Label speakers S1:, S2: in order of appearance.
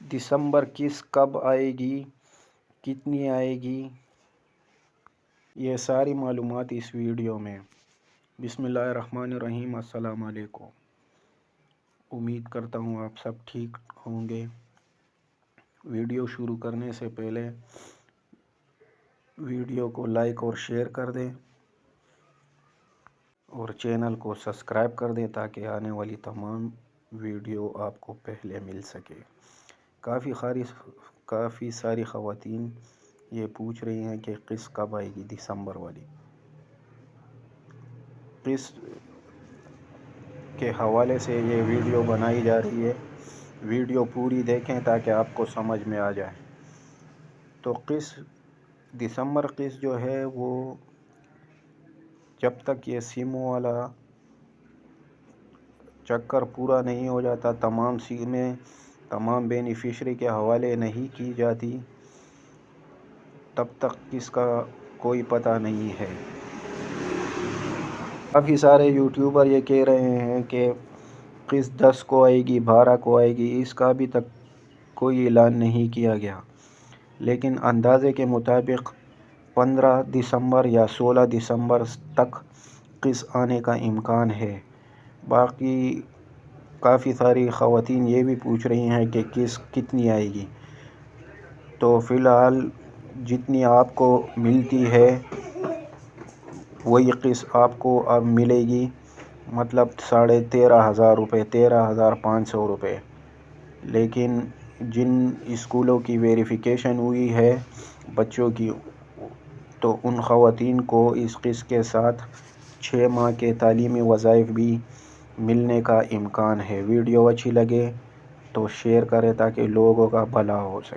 S1: دسمبر قسط کب آئے گی، کتنی آئے گی، یہ ساری معلومات اس ویڈیو میں۔ بسم اللہ الرحمن الرحیم۔ السلام علیکم۔ امید کرتا ہوں آپ سب ٹھیک ہوں گے۔ ویڈیو شروع کرنے سے پہلے ویڈیو کو لائک اور شیئر کر دیں اور چینل کو سبسکرائب کر دیں تاکہ آنے والی تمام ویڈیو آپ کو پہلے مل سکے۔ کافی ساری خواتین یہ پوچھ رہی ہیں کہ قسط کب آئے گی، دسمبر والی قسط کے حوالے سے یہ ویڈیو بنائی جا رہی ہے۔ ویڈیو پوری دیکھیں تاکہ آپ کو سمجھ میں آ جائے۔ تو دسمبر قسط جو ہے وہ جب تک یہ سم والا چکر پورا نہیں ہو جاتا، تمام سمیں تمام بینیفیشری کے حوالے نہیں کی جاتی، تب تک قسط کا کوئی پتہ نہیں ہے۔ کافی سارے یوٹیوبر یہ کہہ رہے ہیں کہ قسط 10 کو آئے گی، 12 کو آئے گی، اس کا ابھی تک کوئی اعلان نہیں کیا گیا، لیکن اندازے کے مطابق 15 دسمبر یا 16 دسمبر تک قسط آنے کا امکان ہے۔ باقی کافی ساری خواتین یہ بھی پوچھ رہی ہیں کہ قسط کتنی آئے گی۔ تو فی الحال جتنی آپ کو ملتی ہے وہی قسط آپ کو اب ملے گی، مطلب 13,500 روپے، 13,500 روپے۔ لیکن جن اسکولوں کی ویریفیکیشن ہوئی ہے بچوں کی، تو ان خواتین کو اس قسط کے ساتھ 6 ماہ کے تعلیمی وظائف بھی ملنے کا امکان ہے۔ ویڈیو اچھی لگے تو شیئر کریں تاکہ لوگوں کا بھلا ہو سکے۔